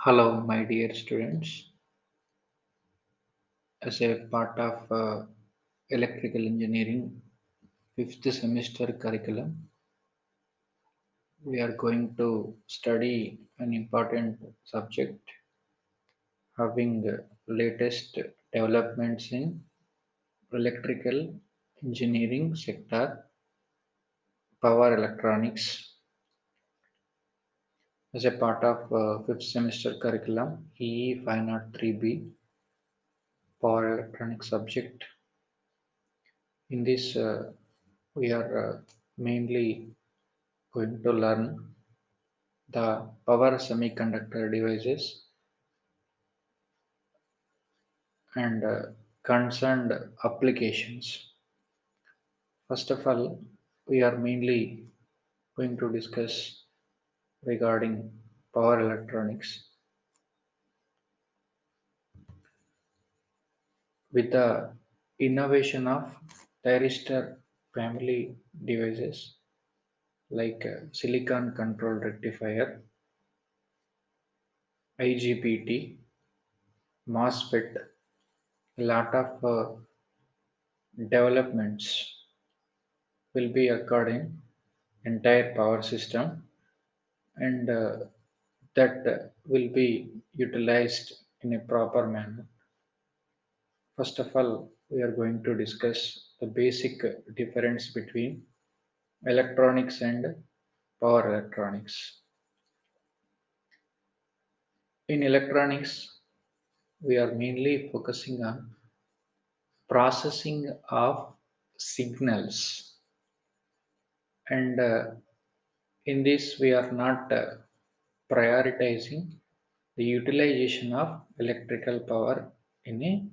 Hello, my dear students. As a part of electrical engineering fifth semester curriculum, we are going to study an important subject having latest developments in electrical engineering sector, power electronics. As a part of fifth semester curriculum, EE 503B, power electronics subject. In this, we are mainly going to learn the power semiconductor devices and concerned applications. First of all, we are mainly going to discuss regarding power electronics. With the innovation of thyristor family devices like silicon control rectifier, IGBT, MOSFET, a lot of developments will be occurred in entire power system and that will be utilized in a proper manner. First of all, we are going to discuss the basic difference between electronics and power electronics. In electronics, we are mainly focusing on processing of signals, and in this, we are not prioritizing the utilization of electrical power in a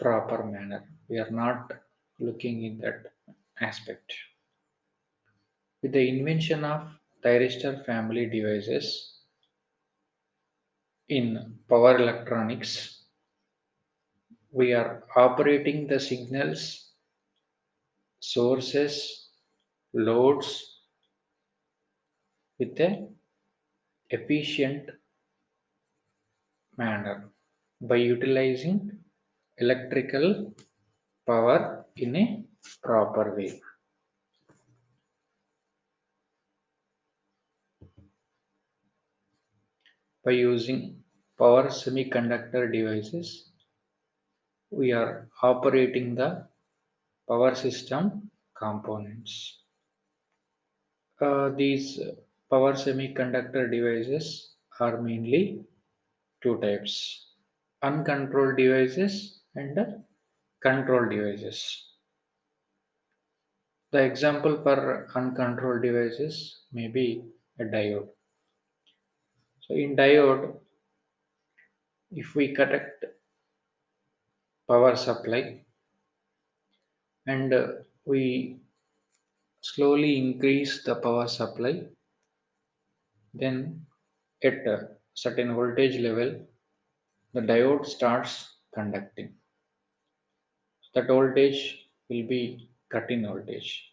proper manner. We are not looking in that aspect. With the invention of thyristor family devices in power electronics, we are operating the signals, sources, loads with a efficient manner by utilizing electrical power in a proper way. By using power semiconductor devices, we are operating the power system components. These power semiconductor devices are mainly two types: uncontrolled devices and controlled devices. The example for uncontrolled devices may be a diode. So, in diode, if we connect power supply and we slowly increase the power supply, then at a certain voltage level, the diode starts conducting. That voltage will be cut-in voltage.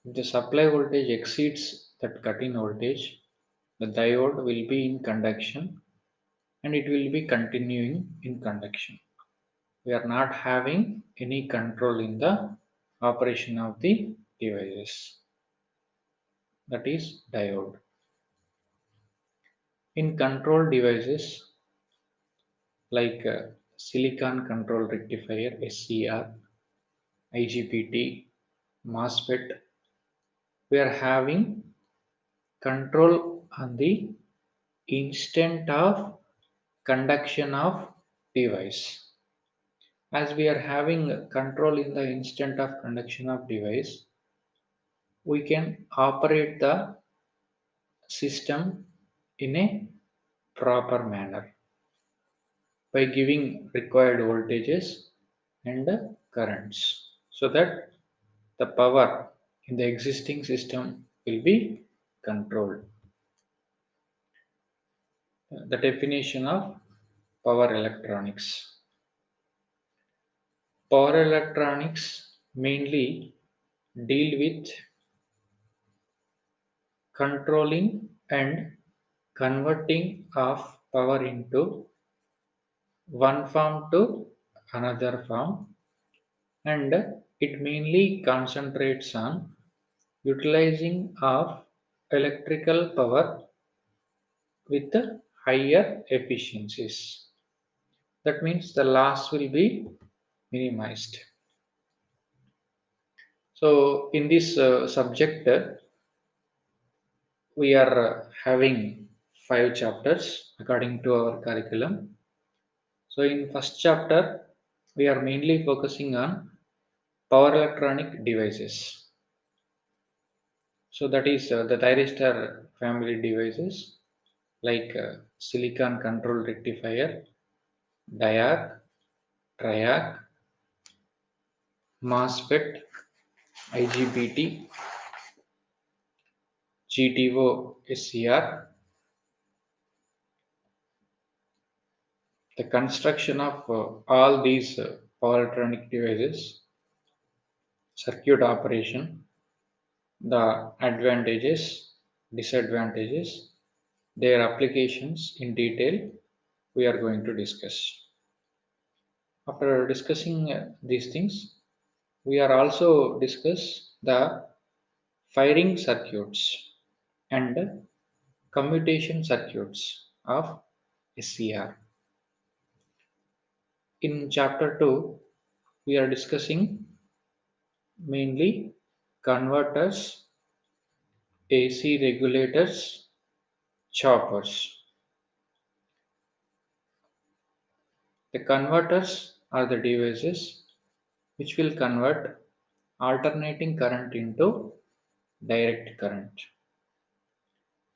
If the supply voltage exceeds that cut-in voltage, the diode will be in conduction and it will be continuing in conduction. We are not having any control in the operation of the devices. That is diode. In control devices like silicon control rectifier SCR, IGBT, MOSFET, we are having control on the instant of conduction of device. As we are having control in the instant of conduction of device, we can operate the system in a proper manner by giving required voltages and currents so that the power in the existing system will be controlled. The definition of power electronics. Power electronics mainly deal with controlling and converting of power into one farm to another farm, and it mainly concentrates on utilizing of electrical power with higher efficiencies. That means the loss will be minimized. So in this subject, we are having 5 chapters according to our curriculum. So in first chapter, we are mainly focusing on power electronic devices. So that is the thyristor family devices like silicon control rectifier, diode, triac, MOSFET, IGBT, GTO, SCR. The construction of all these power electronic devices, circuit operation, the advantages, disadvantages, their applications in detail, we are going to discuss. After discussing these things, we are also discuss the firing circuits and commutation circuits of SCR. In chapter 2, we are discussing mainly converters, AC regulators, choppers. The converters are the devices which will convert alternating current into direct current.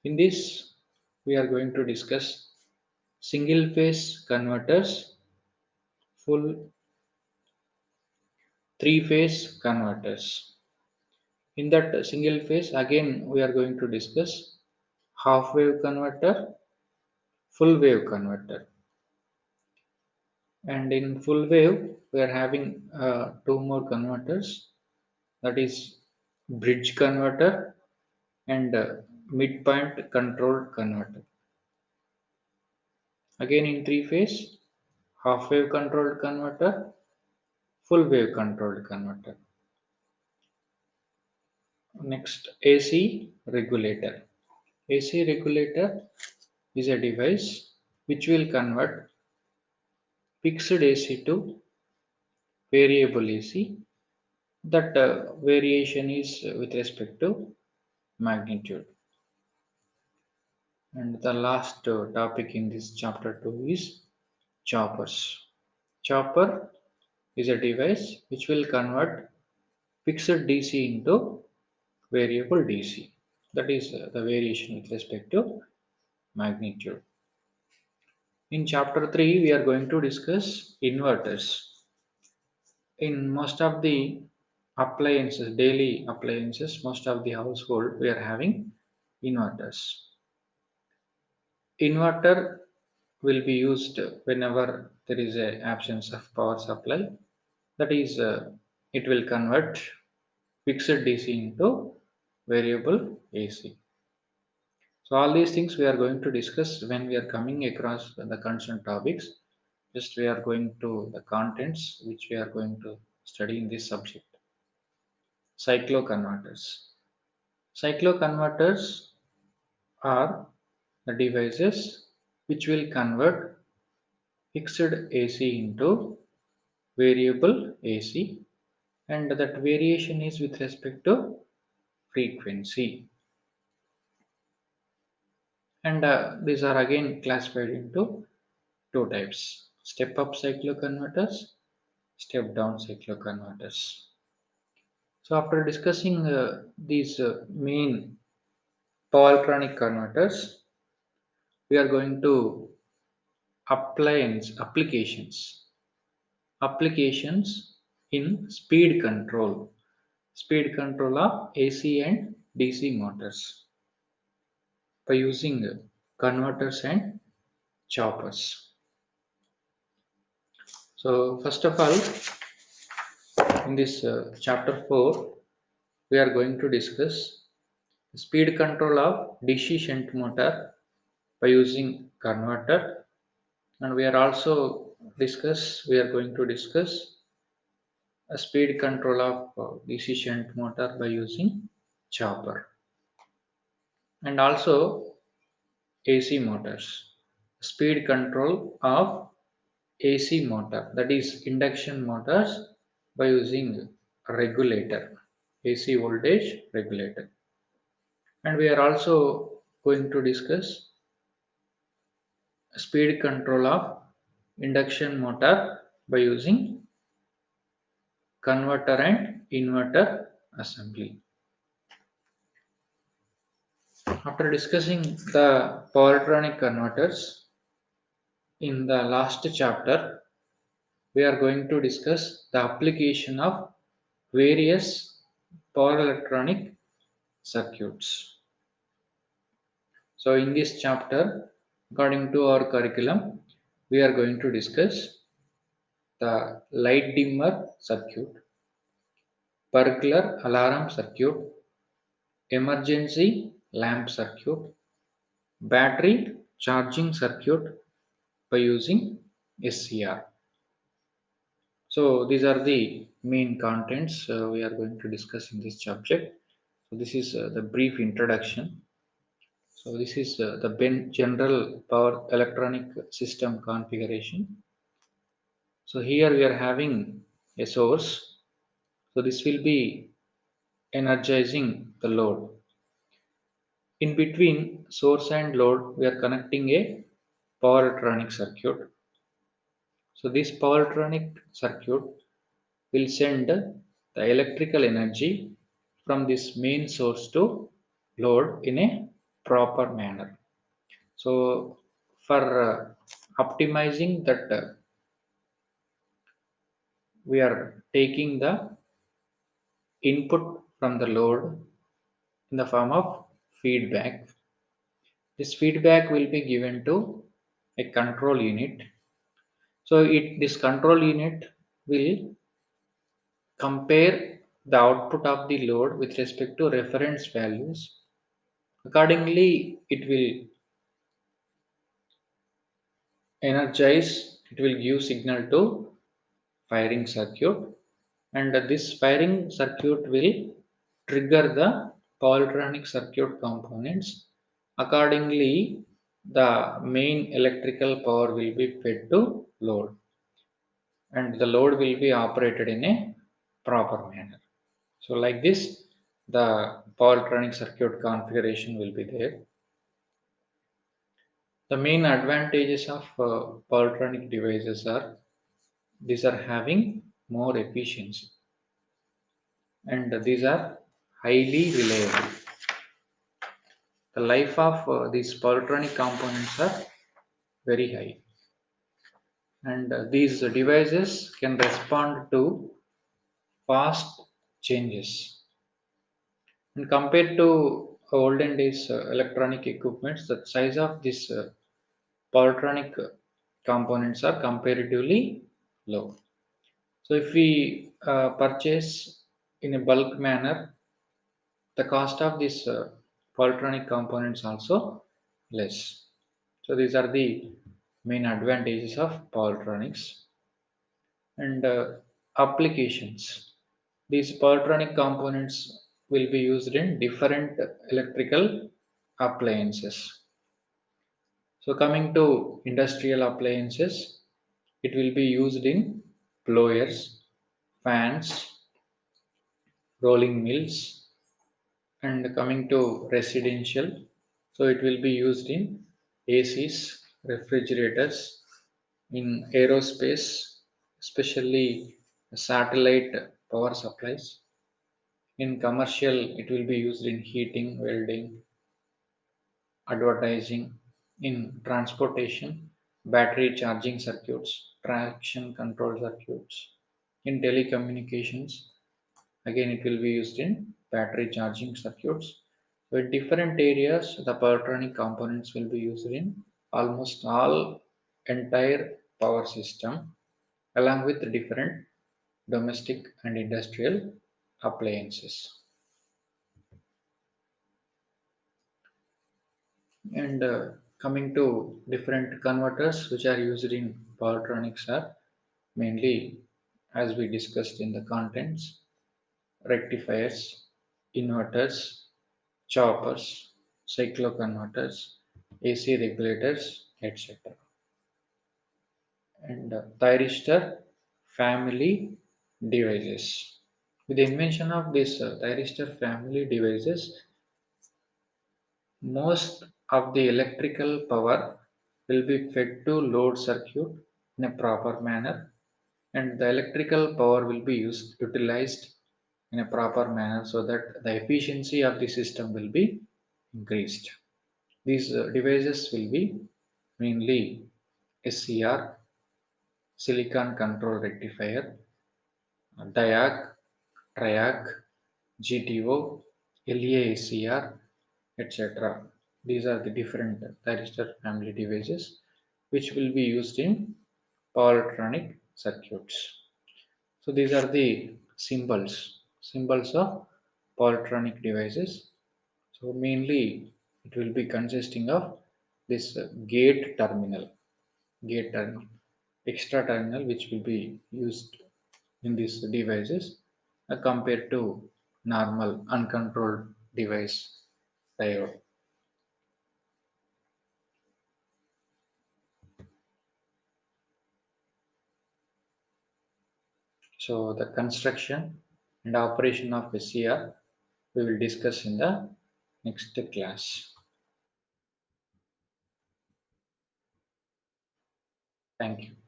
In this, we are going to discuss single phase converters, full 3 phase converters. In that single phase, again we are going to discuss half wave converter, full wave converter. And in full wave, we are having 2 more converters, that is bridge converter and midpoint controlled converter. Again in 3 phase, half wave controlled converter, full wave controlled converter. Next, AC regulator. AC regulator is a device which will convert fixed AC to variable AC. That variation is with respect to magnitude. And the last topic in this chapter 2 is choppers. Chopper is a device which will convert fixed DC into variable DC. That is the variation with respect to magnitude. In chapter 3, we are going to discuss inverters. In most of the appliances, daily appliances, most of the household, we are having inverters. Inverter will be used whenever there is a absence of power supply. That is, it will convert fixed DC into variable AC. So all these things we are going to discuss when we are coming across the concerned topics. Just we are going to the contents which we are going to study in this subject. Cycloconverters. Cycloconverters are the devices which will convert fixed AC into variable AC, and that variation is with respect to frequency. And these are again classified into 2 types: step up cycloconverters, step down cycloconverters. So, after discussing these main power electronic converters, we are going to applications in speed control of AC and DC motors by using converters and choppers. So, first of all, in this chapter 4, we are going to discuss speed control of DC shunt motor by using converter, and we are going to discuss a speed control of DC shunt motor by using chopper, and also AC motors. Speed control of AC motor, that is induction motors, by using a regulator, AC voltage regulator. And we are also going to discuss speed control of induction motor by using converter and inverter assembly. After discussing the powertronic converters in the last chapter, we are going to discuss the application of various power electronic circuits. So, in this chapter, according to our curriculum, we are going to discuss the light dimmer circuit, burglar alarm circuit, emergency lamp circuit, battery charging circuit by using SCR. So these are the main contents we are going to discuss in this subject. So this is the brief introduction. So this is the general power electronic system configuration. So here we are having a source. So this will be energizing the load. In between source and load, we are connecting a power electronic circuit. So this power electronic circuit will send the electrical energy from this main source to load in a proper manner. So for optimizing that, we are taking the input from the load in the form of feedback. This feedback will be given to a control unit. So this control unit will compare the output of the load with respect to reference values. Accordingly, it will give signal to firing circuit, and this firing circuit will trigger the polytronic circuit components. Accordingly, the main electrical power will be fed to load, and the load will be operated in a proper manner. So like this, the polytronic circuit configuration will be there. The main advantages of polytronic devices are these are having more efficiency, and these are highly reliable. The life of these polytronic components are very high, and these devices can respond to fast changes. And compared to olden days electronic equipments, the size of these polytronic components are comparatively low. So if we purchase in a bulk manner, the cost of these polytronic components also less. So these are the main advantages of polytronics, and applications. These polytronic components will be used in different electrical appliances. So coming to industrial appliances, it will be used in blowers, fans, rolling mills, and coming to residential, so it will be used in ACs, refrigerators, in aerospace, especially satellite power supplies. In commercial, it will be used in heating, welding, advertising. In transportation, battery charging circuits, traction control circuits. In telecommunications, again it will be used in battery charging circuits. So in different areas, the powertronic components will be used in almost all entire power system, along with different domestic and industrial appliances. And Coming to different converters which are used in powertronics are mainly, as we discussed in the contents, rectifiers, inverters, choppers, cycloconverters, AC regulators, etc. And thyristor family devices. With the invention of this thyristor family devices, most of the electrical power will be fed to load circuit in a proper manner, and the electrical power will be utilized in a proper manner so that the efficiency of the system will be increased. These devices will be mainly SCR, silicon control rectifier, diag, triag, GTO, LASCR, etc. These are the different thyristor family devices which will be used in powertronic circuits. So these are the symbols of powertronic devices. So mainly it will be consisting of this gate terminal, extra terminal which will be used in these devices compared to normal uncontrolled device diode. So the construction and operation of SCR we will discuss in the next class. Thank you.